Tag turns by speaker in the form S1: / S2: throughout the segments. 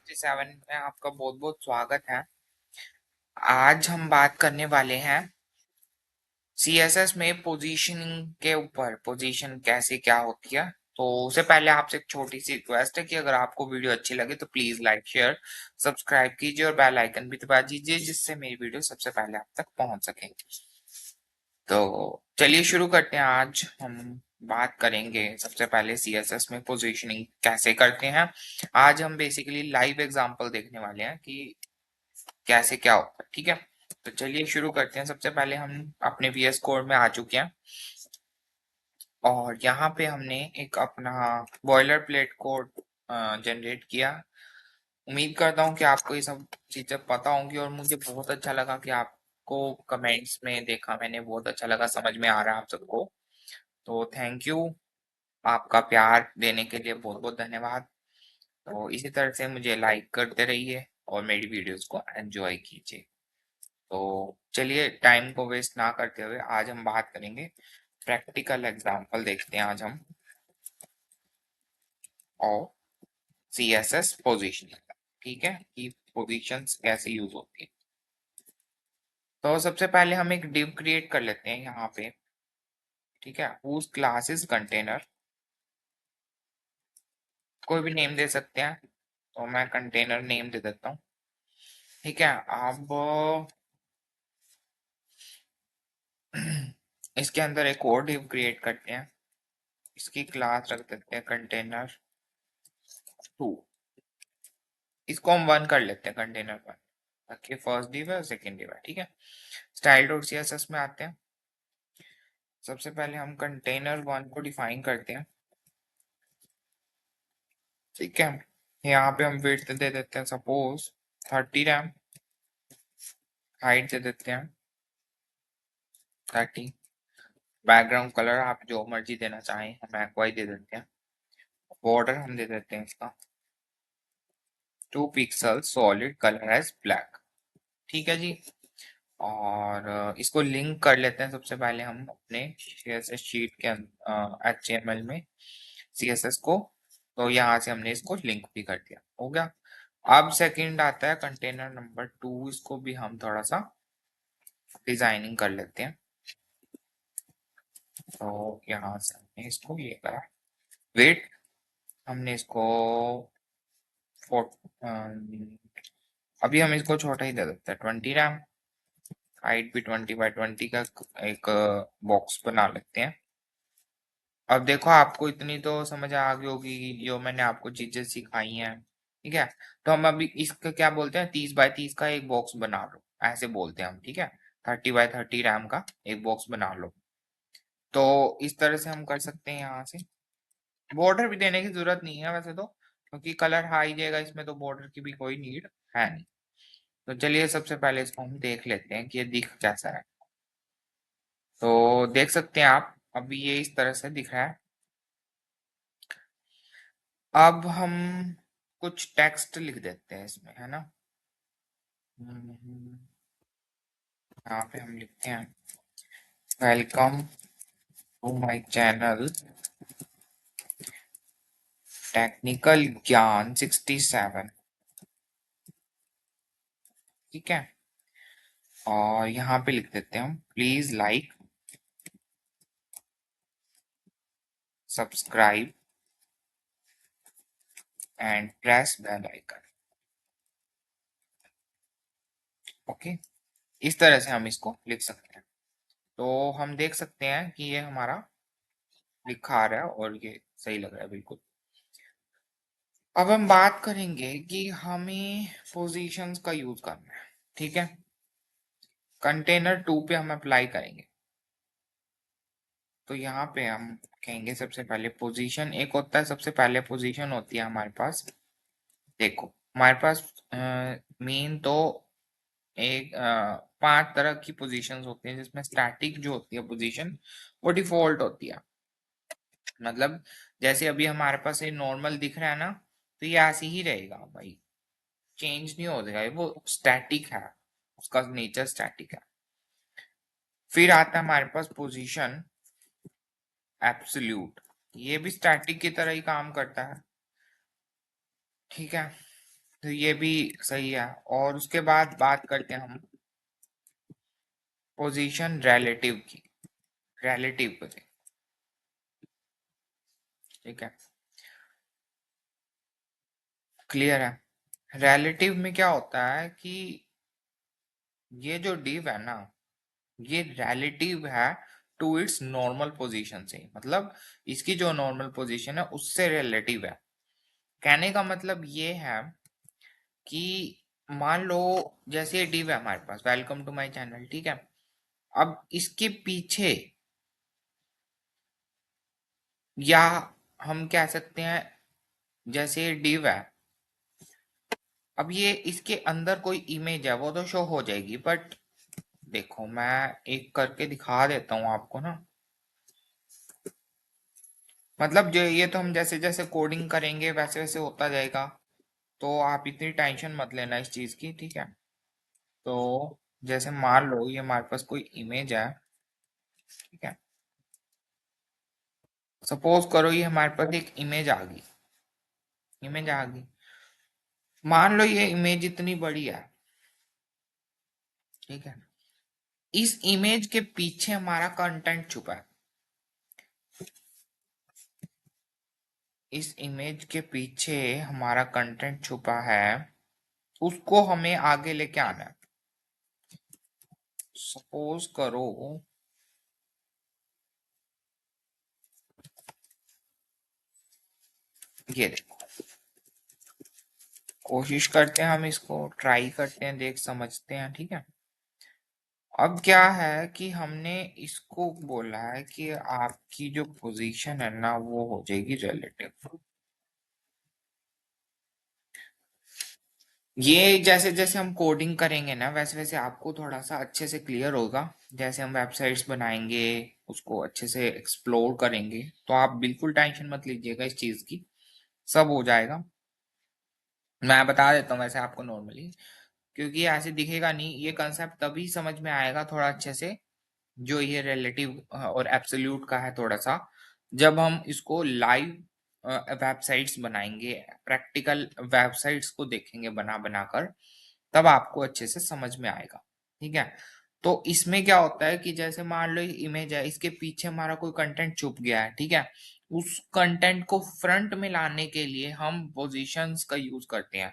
S1: 57 में आपका बहुत बहुत स्वागत है। आज हम बात करने वाले हैं सीएसएस में पोजीशनिंग के ऊपर। पोजीशन कैसे क्या होती है। तो उससे पहले आपसे एक छोटी सी रिक्वेस्ट है कि अगर आपको वीडियो अच्छी लगे तो प्लीज लाइक शेयर सब्सक्राइब कीजिए और बेल आइकन भी दबा दीजिए जिससे मेरी वीडियो सबसे पहले आप तक पहुंच सके। तो चलिए शुरू करते हैं। आज हम बात करेंगे सबसे पहले सीएसएस में पोजीशनिंग कैसे करते हैं। आज हम बेसिकली लाइव एग्जांपल देखने वाले हैं कि कैसे क्या होगा। ठीक है, तो चलिए शुरू करते हैं। सबसे पहले हम अपने वीएस कोड में आ चुके हैं और यहाँ पे हमने एक अपना बॉयलर प्लेट कोड जनरेट किया। उम्मीद करता हूँ कि आपको ये सब चीजें पता होंगी और मुझे बहुत अच्छा लगा कि आपको कमेंट्स में देखा मैंने, बहुत अच्छा लगा, समझ में आ रहा है आप सबको। तो थैंक यू, आपका प्यार देने के लिए बहुत बहुत धन्यवाद। तो इसी तरह से मुझे लाइक करते रहिए और मेरी वीडियोस को एंजॉय कीजिए। तो चलिए टाइम को वेस्ट ना करते हुए आज हम बात करेंगे, प्रैक्टिकल एग्जांपल देखते हैं आज हम और सीएसएस पोजीशनिंग। ठीक है, कि पोजीशंस कैसे यूज होती है। तो सबसे पहले हम एक डिव क्रिएट कर लेते हैं यहाँ पे। ठीक है, whose क्लास इज कंटेनर, कोई भी नेम दे सकते हैं। तो मैं कंटेनर नेम दे देता हूँ। ठीक है, अब इसके अंदर एक और डिव क्रिएट करते हैं। इसकी क्लास रख देते हैं कंटेनर 2। इसको हम 1 कर लेते हैं, कंटेनर 1, ताकि फर्स्ट डिव है और सेकेंड डिव है। ठीक है, स्टाइल डॉट सीएसएस में आते हैं। सबसे पहले हम कंटेनर 1 को डिफाइन करते हैं। ठीक है, यहाँ पे हम विड्थ दे देते हैं सपोज 30 रैम, हाइट दे देते हैं 30, बैकग्राउंड कलर आप जो मर्जी देना चाहें, हम एक्वाई दे देते हैं। बॉर्डर हम दे देते हैं इसका 2 pixels, solid colour as black. ठीक है जी। और इसको लिंक कर लेते हैं सबसे पहले हम अपने सीएसएस शीट के एचटीएमएल में सीएसएस को। तो यहाँ से हमने इसको लिंक भी कर दिया, हो गया। अब सेकंड आता है कंटेनर नंबर 2। इसको भी हम थोड़ा सा डिजाइनिंग कर लेते हैं। तो यहाँ से हमने इसको ये करा, वेट हमने इसको अभी हम इसको छोटा ही दे देते हैं 20 रैम, हाइट भी 20 बाय 20 का एक बॉक्स बना लेते हैं। अब देखो आपको इतनी तो समझ आ गई होगी जो मैंने आपको चीजें सिखाई हैं। ठीक है, तो हम अभी इसका क्या बोलते हैं, 30 बाय 30 का एक बॉक्स बना लो, ऐसे बोलते हैं हम। ठीक है, 30 बाय 30 रैम का एक बॉक्स बना लो। तो इस तरह से हम कर सकते हैं। यहाँ से बॉर्डर भी देने की जरूरत नहीं है वैसे तो, क्योंकि कलर हाई जाएगा इसमें, तो बॉर्डर की भी कोई नीड है नहीं। तो चलिए सबसे पहले इसको हम देख लेते हैं कि ये दिख कैसा है। तो देख सकते हैं आप, अभी ये इस तरह से दिख रहा है। अब हम कुछ टेक्स्ट लिख देते हैं इसमें, है ना। यहाँ पे हम लिखते हैं welcome to my channel technical Gyan 67। ठीक है, और यहाँ पे लिख देते हैं हम please like subscribe and press bell icon. Okay, इस तरह से हम इसको लिख सकते हैं। तो हम देख सकते हैं कि ये हमारा लिखा आ रहा है और ये सही लग रहा है बिल्कुल। अब हम बात करेंगे कि हमें पोजीशंस का यूज करना है। ठीक है, कंटेनर 2 पे हम अप्लाई करेंगे। तो यहाँ पे हम कहेंगे सबसे पहले पोजीशन एक होता है, सबसे पहले पोजीशन होती है हमारे पास। देखो हमारे पास मेन तो एक 5 तरह की पोजीशंस होती हैं, जिसमें स्टैटिक जो होती है पोजीशन वो डिफॉल्ट होती है। मतलब जैसे अभी हमारे पास ये नॉर्मल दिख रहा है ना, तो ये ऐसे ही रहेगा भाई, चेंज नहीं हो जाएगा, वो स्टैटिक है, उसका नेचर स्टैटिक है। फिर आता है हमारे पास पोजीशन एब्सोल्यूट, ये भी स्टैटिक की तरह ही काम करता है। ठीक है, तो ये भी सही है। और उसके बाद बात करते हैं हम पोजीशन रिलेटिव की। रिलेटिव को देख, ठीक है, क्लियर है। रिलेटिव में क्या होता है कि ये जो div है ना, ये रिलेटिव है टू इट्स नॉर्मल पोजीशन से, मतलब इसकी जो नॉर्मल पोजीशन है उससे रिलेटिव है। कहने का मतलब ये है कि मान लो जैसे ये div है हमारे पास, वेलकम टू माय चैनल, ठीक है। अब इसके पीछे, या हम कह सकते हैं जैसे ये div है, अब ये इसके अंदर कोई इमेज है वो तो शो हो जाएगी, बट देखो मैं एक करके दिखा देता हूँ आपको ना। मतलब जो ये तो हम जैसे जैसे कोडिंग करेंगे वैसे वैसे होता जाएगा, तो आप इतनी टेंशन मत लेना इस चीज की, ठीक है। तो जैसे मान लो ये हमारे पास कोई इमेज है, ठीक है। सपोज करो ये हमारे पास एक इमेज आ गई, इमेज आ गई। मान लो ये इमेज इतनी बड़ी है, ठीक है। इस इमेज के पीछे हमारा कंटेंट छुपा है। इस इमेज के पीछे हमारा कंटेंट छुपा है, उसको हमें आगे लेके आना है। सपोज करो ये देखो, कोशिश करते हैं हम इसको ट्राई करते हैं, देख समझते हैं, ठीक है। अब क्या है कि हमने इसको बोला है कि आपकी जो पोजीशन है ना वो हो जाएगी रिलेटिव। ये जैसे जैसे हम कोडिंग करेंगे ना वैसे वैसे आपको थोड़ा सा अच्छे से क्लियर होगा। जैसे हम वेबसाइट्स बनाएंगे, उसको अच्छे से एक्सप्लोर करेंगे, तो आप बिल्कुल टेंशन मत लीजिएगा इस चीज की, सब हो जाएगा। मैं बता देता हूँ वैसे आपको नॉर्मली, क्योंकि ऐसे दिखेगा नहीं, ये कंसेप्ट तभी समझ में आएगा थोड़ा अच्छे से, जो ये रिलेटिव और एब्सोल्यूट का है थोड़ा सा, जब हम इसको लाइव वेबसाइट्स बनाएंगे, प्रैक्टिकल वेबसाइट्स को देखेंगे बना बनाकर, तब आपको अच्छे से समझ में आएगा, ठीक है। तो इसमें क्या होता है कि जैसे मान लो इमेज है, इसके पीछे हमारा कोई कंटेंट छुप गया है, ठीक है। उस कंटेंट को फ्रंट में लाने के लिए हम पोजीशंस का यूज करते हैं।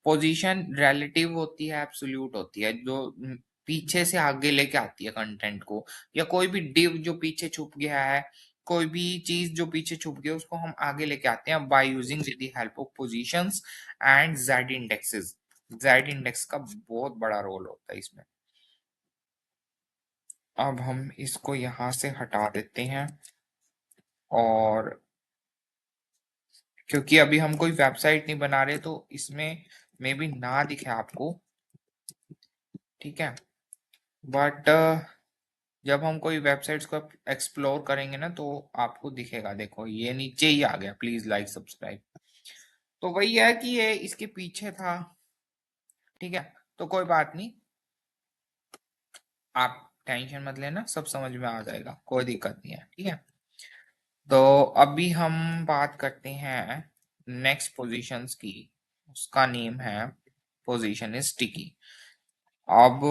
S1: पोजीशन रिलेटिव होती है, एब्सोल्यूट होती है, जो पीछे से आगे लेके आती है कंटेंट को, या कोई भी डिव जो पीछे छुप गया है, कोई भी चीज जो पीछे छुप गई है उसको हम आगे लेके आते हैं by using the help of positions and Z indexes. Z index का बहुत बड़ा रोल होता है इसमें। अब हम इसको यहां से हटा देते हैं, और क्योंकि अभी हम कोई वेबसाइट नहीं बना रहे तो इसमें मे बी ना दिखे आपको, ठीक है। बट जब हम कोई वेबसाइट्स को एक्सप्लोर करेंगे ना तो आपको दिखेगा, देखो ये नीचे ही आ गया, प्लीज लाइक सब्सक्राइब। तो वही है कि ये इसके पीछे था, ठीक है। तो कोई बात नहीं, आप टेंशन मत लेना, सब समझ में आ जाएगा, कोई दिक्कत नहीं है, ठीक है। तो अभी हम बात करते हैं नेक्स्ट पोजीशंस की। उसका नेम है पोजीशन इज स्टिकी। अब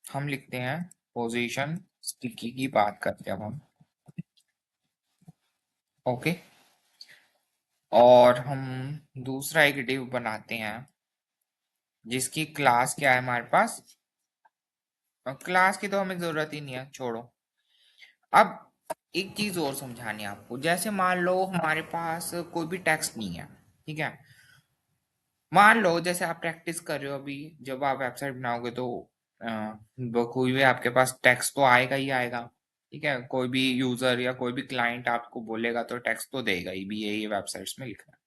S1: हम लिखते हैं पोजीशन स्टिकी की बात करते हैं अब हम, ओके। और हम दूसरा एक डिव बनाते हैं जिसकी क्लास क्या है हमारे पास। क्लास की तो हमें जरूरत ही नहीं है, छोड़ो। अब एक चीज और समझानी है आपको, जैसे मान लो हमारे पास कोई भी टेक्स्ट नहीं है, ठीक है। मान लो जैसे आप प्रैक्टिस कर रहे हो अभी, जब आप वेबसाइट बनाओगे तो कोई भी आपके पास टेक्स्ट तो आएगा ही आएगा, ठीक है। कोई भी यूजर या कोई भी क्लाइंट आपको बोलेगा तो टेक्स्ट तो देगा ही भी, ये वेबसाइट्स में लिखना है।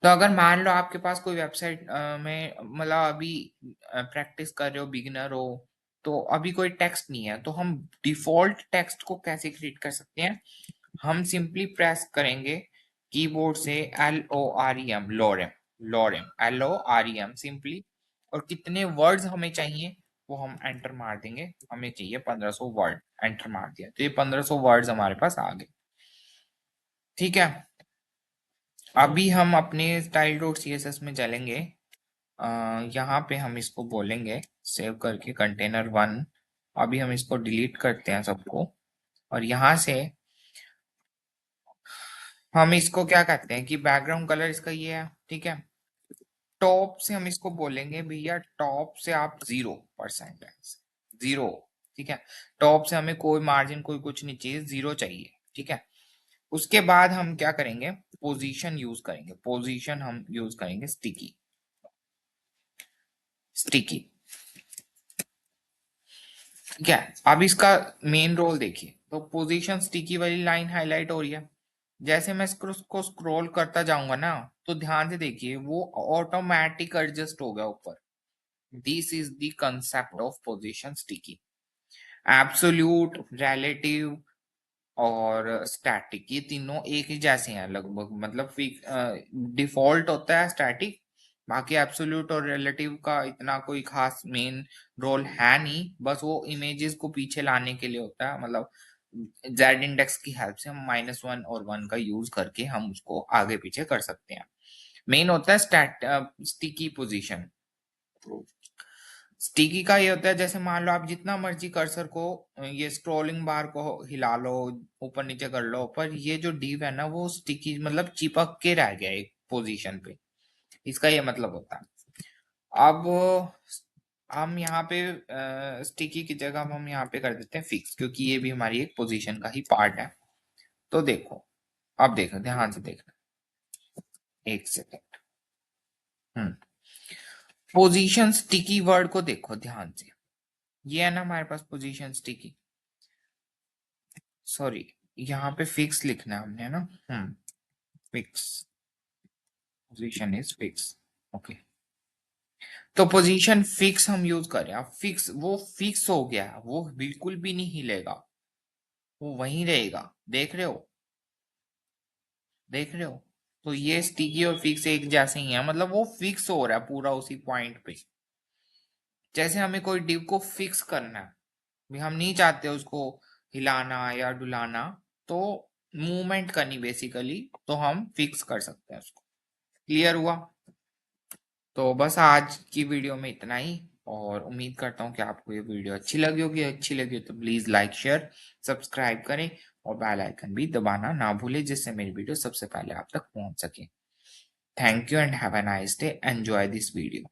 S1: तो अगर मान लो आपके पास कोई वेबसाइट में, मतलब अभी प्रैक्टिस कर रहे हो, बिगिनर हो, तो अभी कोई टेक्स्ट नहीं है, तो हम डिफॉल्ट टेक्स्ट को कैसे क्रिएट कर सकते हैं। हम सिंपली प्रेस करेंगे कीबोर्ड से LOREM, लोरेम, लोरेम, LOREM सिंपली, और कितने वर्ड्स हमें चाहिए वो हम एंटर मार देंगे। हमें चाहिए 1500 वर्ड, एंटर मार दिया तो ये 1500 वर्ड्स हमारे पास आ गए, ठीक है। अभी हम अपने style dot C S S में चलेंगे। यहाँ पे हम इसको बोलेंगे सेव करके कंटेनर वन। अभी हम इसको डिलीट करते हैं सबको, और यहाँ से हम इसको क्या कहते हैं कि बैकग्राउंड कलर इसका ये है, ठीक है। टॉप से हम इसको बोलेंगे भैया, टॉप से आप 0% है, 0, ठीक है। टॉप से हमें कोई मार्जिन कोई कुछ नहीं चाहिए, 0 चाहिए, ठीक है। उसके बाद हम क्या करेंगे, पोजीशन यूज करेंगे। पोजीशन हम यूज करेंगे स्टिकी, स्टिकी, ठीक है। अब इसका मेन रोल देखिए, तो पोजीशन स्टिकी वाली लाइन हाईलाइट हो रही है। जैसे मैं इसको स्क्रॉल करता जाऊंगा ना, तो ध्यान से देखिए वो ऑटोमेटिक एडजस्ट हो गया ऊपर। This is the concept of position sticky. Absolute, relative और स्टैटिक, ये तीनों एक ही जैसे हैं लगभग, मतलब डिफॉल्ट होता है स्टैटिक। बाकी एब्सोल्यूट और रिलेटिव का इतना कोई खास मेन रोल है नहीं, बस वो इमेजेस को पीछे लाने के लिए होता है। मतलब जेड इंडेक्स की हेल्प से हम -1 और 1 का यूज करके हम उसको आगे पीछे कर सकते हैं। मेन होता है स्टिकी पोजीशन। स्टिकी का ये होता है, जैसे मान लो आप जितना मर्जी कर्सर को, ये स्क्रॉलिंग बार को हिला लो, ऊपर नीचे कर लो, पर ये जो डिव है ना वो स्टिकी मतलब चिपक के रह गया एक पोजीशन पे। इसका ये मतलब होता है। अब हम यहाँ पे स्टिकी की जगह हम यहाँ पे कर देते हैं फिक्स, क्योंकि ये भी हमारी एक पोजीशन का ही पार्ट है। तो देखो, अब देखो, ध्यान से देखना, एक सेकेंड। हम्म पोजीशन स्टिकी वर्ड को देखो ध्यान से, ये है ना हमारे पास पोजीशन स्टिकी। सॉरी, यहाँ पे फिक्स लिखना है हमने, है ना। Fix, position is fix, okay. तो पोजीशन फिक्स हम यूज करें। अब फिक्स, वो फिक्स हो गया, वो बिल्कुल भी नहीं हिलेगा, वो वहीं रहेगा। देख रहे हो, देख रहे हो। तो ये स्टिकी और फिक्स एक जैसे ही है, मतलब वो फिक्स हो रहा है पूरा उसी पॉइंट पे। जैसे हमें कोई डिव को फिक्स करना है, भी हम नहीं चाहते उसको हिलाना या डुलाना, तो मूवमेंट करनी बेसिकली, तो हम फिक्स कर सकते हैं उसको। क्लियर हुआ। तो बस आज की वीडियो में इतना ही, और उम्मीद करता हूँ कि आपको ये वीडियो अच्छी लगी होगी। अच्छी लगी हो तो प्लीज लाइक शेयर सब्सक्राइब करें, और बेल आइकन भी दबाना ना भूलें, जिससे मेरी वीडियो सबसे पहले आप तक पहुंच सके। Thank you and have a nice day, enjoy this video.